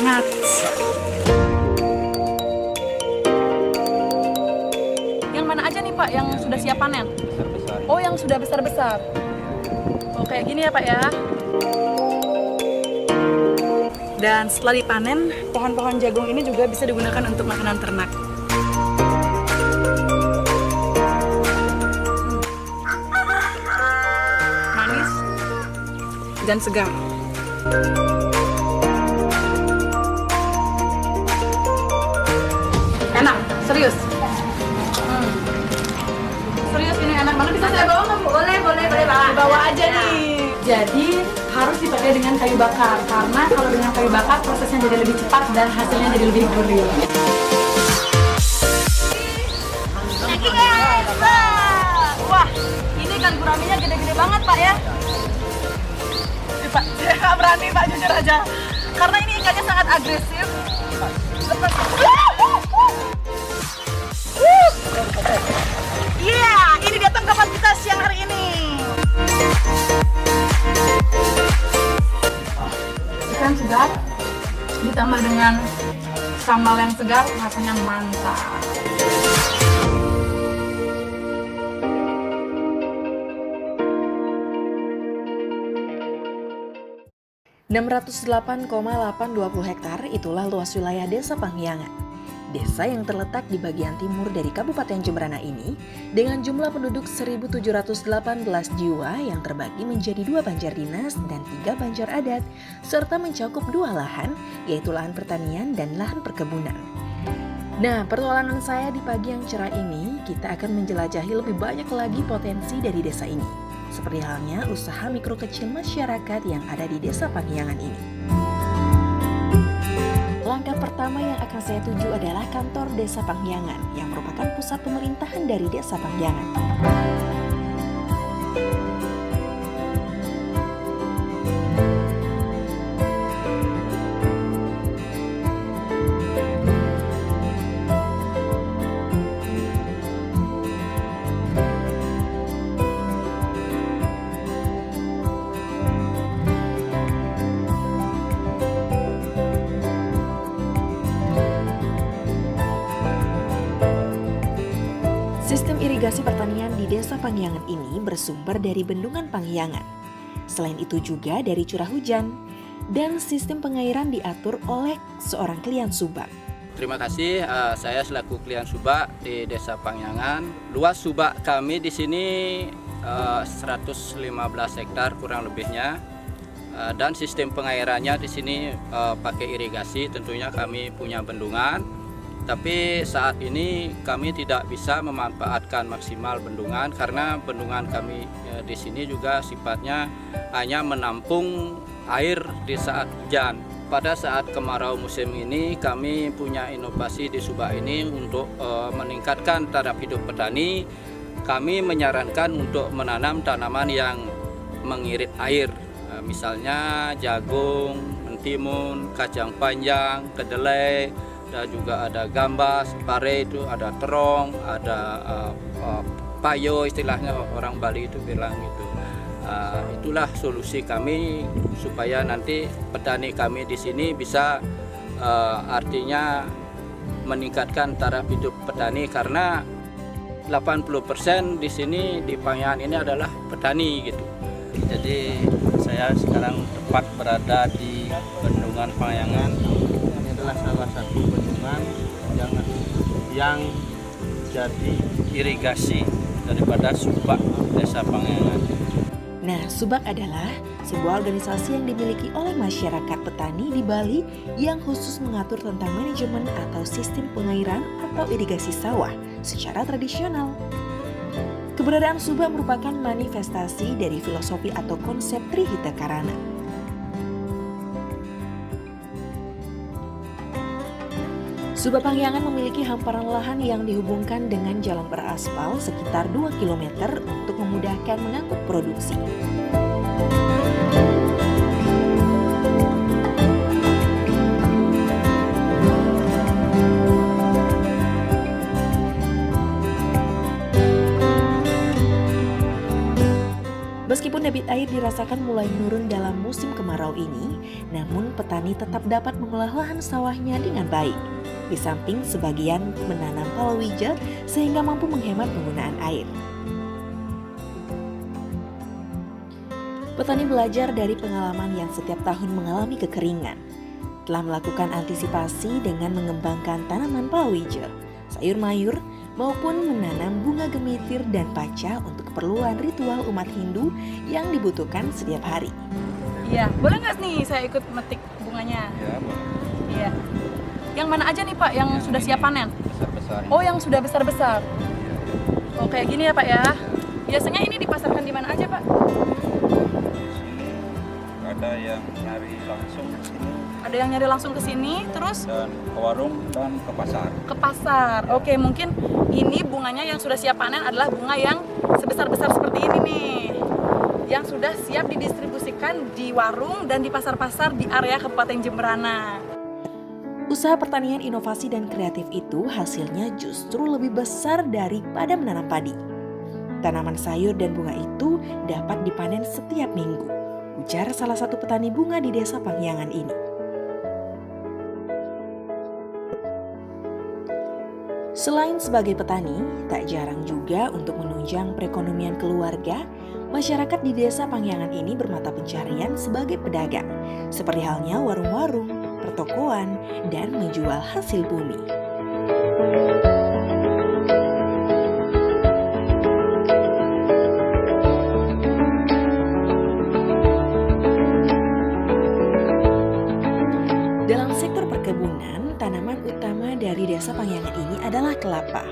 banget. Yang mana aja nih Pak yang sudah siap panen? Besar-besar. Oh, yang sudah besar-besar. Oh, kayak gini ya Pak ya. Dan setelah dipanen, pohon-pohon jagung ini juga bisa digunakan untuk makanan ternak. Manis dan segar. Enak, serius. Serius ini enak banget. Bisa saya bawa nggak Bu? Boleh Pak. Dibawa aja nih. Jadi harus dipakai dengan kayu bakar karena kalau dengan kayu bakar prosesnya jadi lebih cepat dan hasilnya jadi lebih gurih. Wah, ini ikan guraminya gede-gede banget Pak ya. Pak, saya nggak berani Pak, jujur aja. Karena ini ikannya sangat agresif. Lepas. Iya, ini dia tangkapan kita siang hari ini. Ikan segar ditambah dengan sambal yang segar, rasanya mantap. hektar itulah luas wilayah Desa Panghiangan. Desa yang terletak di bagian timur dari Kabupaten Jemberana ini dengan jumlah penduduk 1.718 jiwa yang terbagi menjadi 2 banjar dinas dan 3 banjar adat serta mencakup 2 lahan yaitu lahan pertanian dan lahan perkebunan. Nah, pertualangan saya di pagi yang cerah ini kita akan menjelajahi lebih banyak lagi potensi dari desa ini. Seperti halnya usaha mikro kecil masyarakat yang ada di Desa Panghiangan ini. Langkah pertama yang akan saya tuju adalah kantor Desa Panghiangan yang merupakan pusat pemerintahan dari Desa Panghiangan. Sistem irigasi pertanian di Desa Panghiangan ini bersumber dari Bendungan Panghiangan. Selain itu juga dari curah hujan dan sistem pengairan diatur oleh seorang klien subak. Terima kasih, saya selaku klien subak di Desa Panghiangan. Luas subak kami di sini 115 hektar kurang lebihnya. Dan sistem pengairannya di sini pakai irigasi, tentunya kami punya bendungan. Tapi saat ini kami tidak bisa memanfaatkan maksimal bendungan karena bendungan kami di sini juga sifatnya hanya menampung air di saat hujan. Pada saat kemarau musim ini kami punya inovasi di Subak ini untuk meningkatkan taraf hidup petani. Kami menyarankan untuk menanam tanaman yang mengirit air, misalnya jagung, mentimun, kacang panjang, kedelai, dan juga ada gambas, pare itu, ada terong, ada payo istilahnya orang Bali itu bilang gitu. Itulah solusi kami supaya nanti petani kami di sini bisa artinya meningkatkan taraf hidup petani karena 80% di sini di Panghiangan ini adalah petani gitu. Jadi saya sekarang tepat berada di Bendungan Panghiangan. Ini adalah salah satu bendungan yang jadi irigasi daripada Subak Desa Panghiangan. Nah, Subak adalah sebuah organisasi yang dimiliki oleh masyarakat petani di Bali yang khusus mengatur tentang manajemen atau sistem pengairan atau irigasi sawah secara tradisional. Keberadaan Subak merupakan manifestasi dari filosofi atau konsep Trihita Karana. Subak Panghiangan memiliki hamparan lahan yang dihubungkan dengan jalan beraspal sekitar 2 km untuk memudahkan mengangkut produksi. Meskipun debit air dirasa akan mulai menurun dalam musim kemarau ini, namun petani tetap dapat mengolah lahan sawahnya dengan baik. Di samping sebagian menanam palawija sehingga mampu menghemat penggunaan air. Petani belajar dari pengalaman yang setiap tahun mengalami kekeringan. Telah melakukan antisipasi dengan mengembangkan tanaman palawija, sayur mayur, maupun menanam bunga gemitir dan paca untuk keperluan ritual umat Hindu yang dibutuhkan setiap hari. Iya, boleh nggak nih saya ikut metik bunganya? Ya, boleh. Iya. Yang mana aja nih Pak yang sudah siap panen? Besar-besar. Oh, yang sudah besar-besar. Oh, kayak gini ya Pak ya. Biasanya ini dipasarkan di mana aja Pak? Ada yang nyari langsung ke sini Ada yang nyari langsung ke sini, terus dan ke warung dan ke pasar. ke pasar. Oke, mungkin ini bunganya yang sudah siap panen adalah bunga yang sebesar-besar seperti ini nih. Yang sudah siap didistribusikan di warung dan di pasar-pasar di area Kabupaten Jemberana. Usaha pertanian inovasi dan kreatif itu hasilnya justru lebih besar daripada menanam padi. Tanaman sayur dan bunga itu dapat dipanen setiap minggu, ujar salah satu petani bunga di Desa Pangyangan ini. Selain sebagai petani, tak jarang juga untuk menunjang perekonomian keluarga, masyarakat di Desa Pangyangan ini bermata pencarian sebagai pedagang, seperti halnya warung-warung, pertokoan, dan menjual hasil bumi. Dalam sektor perkebunan, tanaman utama dari Desa Pangyangan ini adalah kelapa.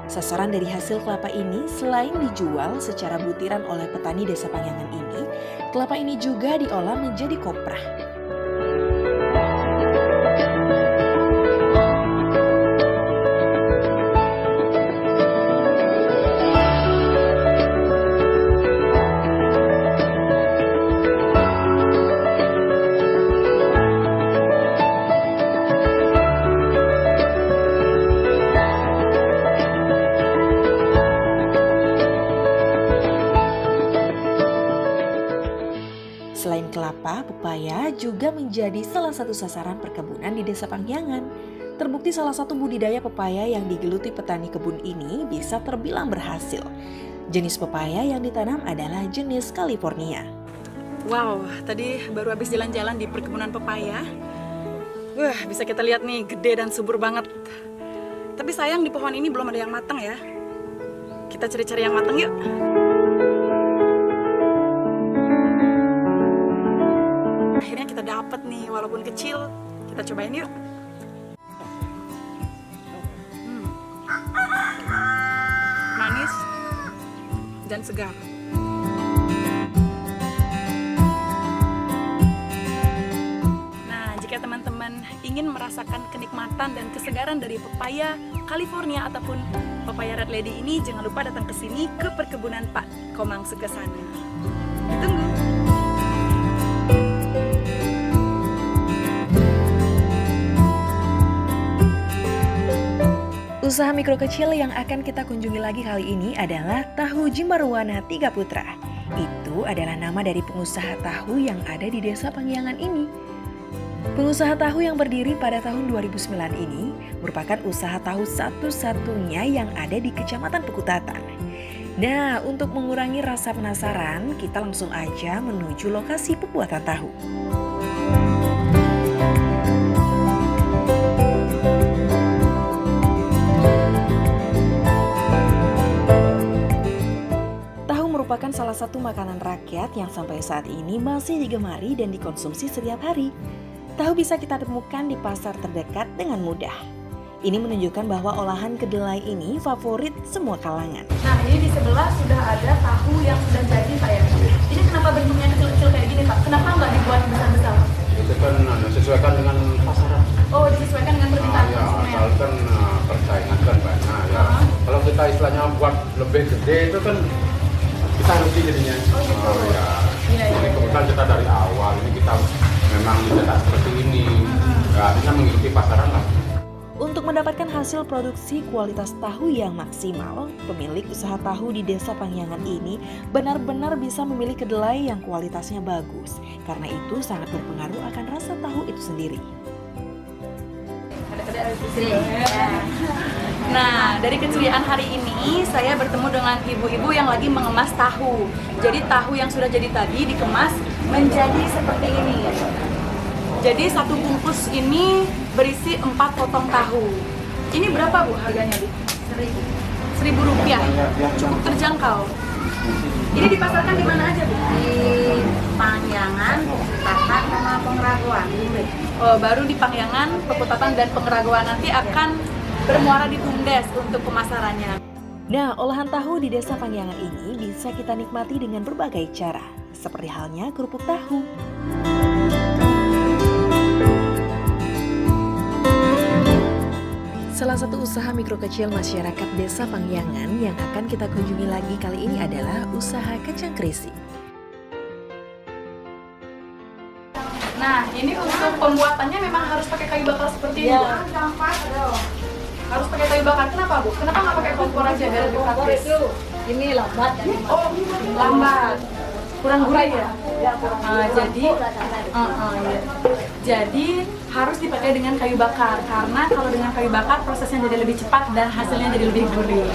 Sasaran dari hasil kelapa ini selain dijual secara butiran oleh petani Desa Pangyangan ini, kelapa ini juga diolah menjadi kopra. Selain kelapa, pepaya juga menjadi salah satu sasaran perkebunan di Desa Pangyangan. Terbukti salah satu budidaya pepaya yang digeluti petani kebun ini bisa terbilang berhasil. Jenis pepaya yang ditanam adalah jenis California. Wow, tadi baru habis jalan-jalan di perkebunan pepaya. Wah, bisa kita lihat nih, gede dan subur banget. Tapi sayang di pohon ini belum ada yang matang ya. Kita cari-cari yang matang yuk. Akhirnya kita dapat nih, walaupun kecil. Kita cobain yuk. Manis dan segar. Nah, jika teman-teman ingin merasakan kenikmatan dan kesegaran dari pepaya California ataupun pepaya Red Lady ini, jangan lupa datang ke sini ke perkebunan Pak Komang Sugesana. Ditunggu. Usaha mikro kecil yang akan kita kunjungi lagi kali ini adalah Tahu Jimbarwana Tiga Putra. Itu adalah nama dari pengusaha tahu yang ada di Desa Pangyangan ini. Pengusaha tahu yang berdiri pada tahun 2009 ini merupakan usaha tahu satu-satunya yang ada di Kecamatan Pekutatan. Nah, untuk mengurangi rasa penasaran, kita langsung aja menuju lokasi pembuatan tahu. Merupakan salah satu makanan rakyat yang sampai saat ini masih digemari dan dikonsumsi setiap hari. Tahu bisa kita temukan di pasar terdekat dengan mudah. Ini menunjukkan bahwa olahan kedelai ini favorit semua kalangan. Nah, ini di sebelah sudah ada tahu yang sudah jadi Pak ya. Ini kenapa bentuknya kecil-kecil kayak gini Pak? Kenapa nggak dibuat besar-besar? Itu kan disesuaikan dengan pasaran. Oh, disesuaikan dengan permintaan konsumen. Asal kan persaingan kan banyak ya. Kalau kita istilahnya buat lebih gede itu kan kita rugi jadinya. Oh gitu. Ya. Iya. Jadi kebetulan kita dari awal ini kita memang dicetak seperti ini. Ya, kita mengikuti pasaran lah. Untuk mendapatkan hasil produksi kualitas tahu yang maksimal, pemilik usaha tahu di Desa Pangyangan ini benar-benar bisa memilih kedelai yang kualitasnya bagus. Karena itu sangat berpengaruh akan rasa tahu itu sendiri. Nah, dari keceriaan hari ini saya bertemu dengan ibu-ibu yang lagi mengemas tahu. Jadi tahu yang sudah jadi tadi dikemas menjadi seperti ini. Jadi satu bungkus ini berisi 4 potong tahu. Ini berapa Bu harganya Bu? 1.000 rupiah. Cukup terjangkau. Ini dipasarkan di mana aja Bu? Di Pangyangan, Pekutatan, sama Pengraguan. Oh, baru di Pangyangan, Pekutatan dan Pengraguan, nanti akan bermuara di BUMDes untuk pemasarannya. Nah, olahan tahu di Desa Pangyangan ini bisa kita nikmati dengan berbagai cara, seperti halnya kerupuk tahu. Salah satu usaha mikro kecil masyarakat Desa Pangyangan yang akan kita kunjungi lagi kali ini adalah usaha kacang krisik. Nah, ini untuk pembuatannya memang harus pakai kayu bakar seperti ini, Bu? Harus pakai kayu bakar. Kenapa, Bu? Kenapa nggak pakai kompor aja biar lebih praktis? Ini lambat. Oh, lambat. Kurang gurih ya? Jadi harus dipakai dengan kayu bakar, karena kalau dengan kayu bakar prosesnya jadi lebih cepat dan hasilnya jadi lebih gurih.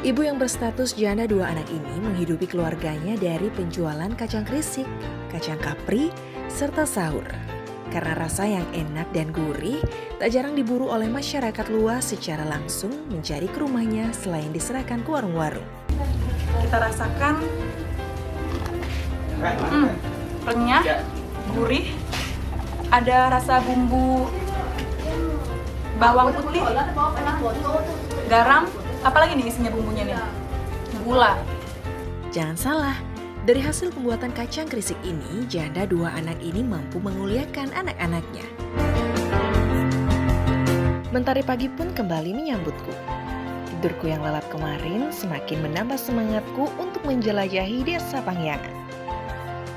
Ibu yang berstatus janda 2 anak ini menghidupi keluarganya dari penjualan kacang krisik, kacang kapri, serta sahur. Karena rasa yang enak dan gurih, tak jarang diburu oleh masyarakat luas secara langsung mencari ke rumahnya selain diserahkan ke warung-warung. Kita rasakan renyah, gurih, ada rasa bumbu bawang putih, garam, apalagi nih isinya bumbunya nih? Gula. Jangan salah, dari hasil pembuatan kacang krisik ini, janda 2 anak ini mampu menguliakan anak-anaknya. Mentari pagi pun kembali menyambutku. Tidurku yang lelap kemarin semakin menambah semangatku untuk menjelajahi Desa Pangyangan.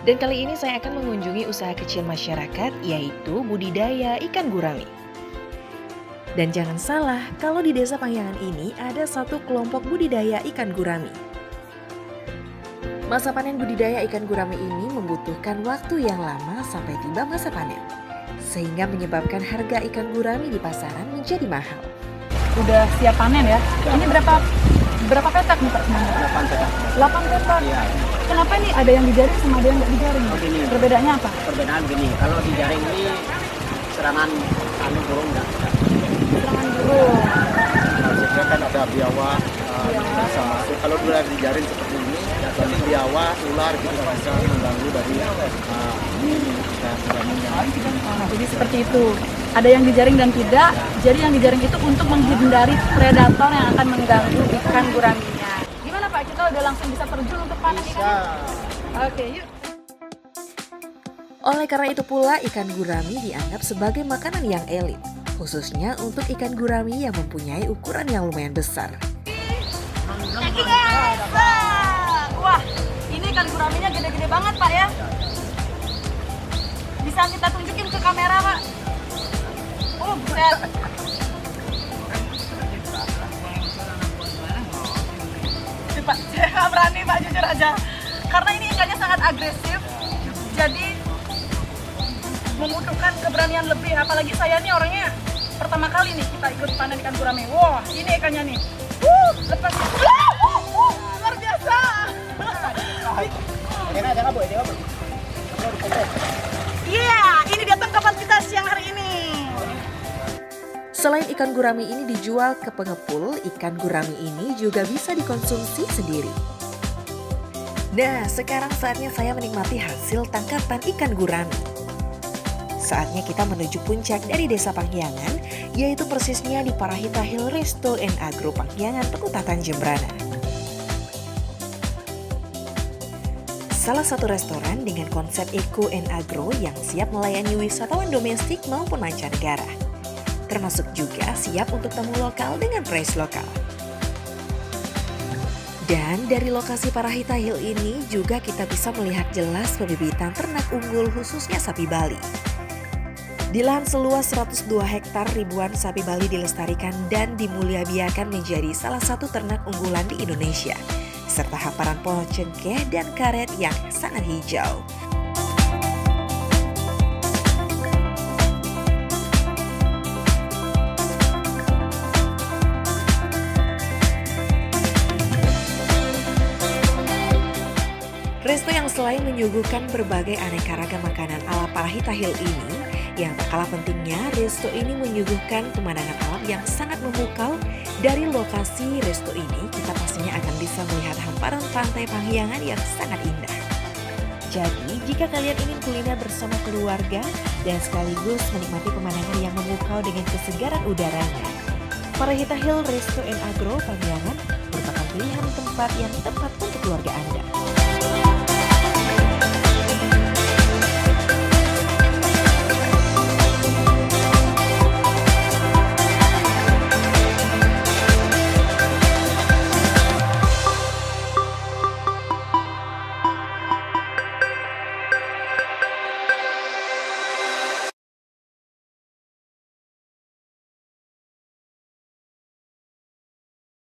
Dan kali ini saya akan mengunjungi usaha kecil masyarakat, yaitu budidaya ikan gurami. Dan jangan salah, kalau di Desa Pangyangan ini ada satu kelompok budidaya ikan gurami. Masa panen budidaya ikan gurami ini membutuhkan waktu yang lama sampai tiba masa panen, sehingga menyebabkan harga ikan gurami di pasaran menjadi mahal. Udah siap panen ya? Ini berapa petak nih Pak? 8 petak. Iya. Kenapa nih ada yang dijaring sama ada yang nggak dijaring? Begini. Perbedaannya apa? Perbedaan gini, kalau di jaring ini serangan burung enggak. Serangan burung. Maksudnya kan ada biawak bisa masuk. Kalau ular di jaring seperti ini, jadi biawak, ular gitu bisa mengganggu dari Jadi seperti itu. Ada yang dijaring dan tidak. Jadi yang dijaring itu untuk menghindari predator yang akan mengganggu ikan guraminya. Gimana Pak? Kita udah langsung bisa terjun untuk panen ikan? Oke, yuk. Oleh karena itu pula ikan gurami dianggap sebagai makanan yang elit, khususnya untuk ikan gurami yang mempunyai ukuran yang lumayan besar. Wah, ini ikan guraminya gede-gede banget Pak ya. Bisa kita tunjukin ke kamera Pak. Oh, buset. Pak, saya nggak berani Pak, jujur aja. Karena ini ikannya sangat agresif, jadi membutuhkan keberanian lebih. Apalagi saya nih orangnya pertama kali nih kita ikut panen ikan gurami. Wah, ini ikannya nih. Lepas. Luar biasa. Iya, ini dia tangkapan kita siang hari ini. Selain ikan gurami ini dijual ke pengepul, ikan gurami ini juga bisa dikonsumsi sendiri. Nah, sekarang saatnya saya menikmati hasil tangkapan ikan gurami. Saatnya kita menuju puncak dari Desa Pangyangan, yaitu persisnya di Parahita Hill Resto & Agro Pangyangan, Pekutatan, Jembrana. Salah satu restoran dengan konsep Eco & Agro yang siap melayani wisatawan domestik maupun mancanegara. Termasuk juga siap untuk tamu lokal dengan price lokal. Dan dari lokasi Parahita Hill ini juga kita bisa melihat jelas pembibitan ternak unggul khususnya sapi Bali. Di lahan seluas 102 hektar, ribuan sapi Bali dilestarikan dan dimuliabiakan menjadi salah satu ternak unggulan di Indonesia, serta hamparan pohon cengkeh dan karet yang sangat hijau. Resto yang selain menyuguhkan berbagai aneka ragam makanan ala Parahita Hill ini, yang tak kalah pentingnya, resto ini menyuguhkan pemandangan alam yang sangat memukau. Dari lokasi resto ini, kita pastinya akan bisa melihat hamparan pantai Panghiangan yang sangat indah. Jadi, jika kalian ingin kuliner bersama keluarga dan sekaligus menikmati pemandangan yang memukau dengan kesegaran udaranya, Parahita Hill Resto & Agro Panghiangan merupakan pilihan tempat yang tepat untuk keluarga Anda.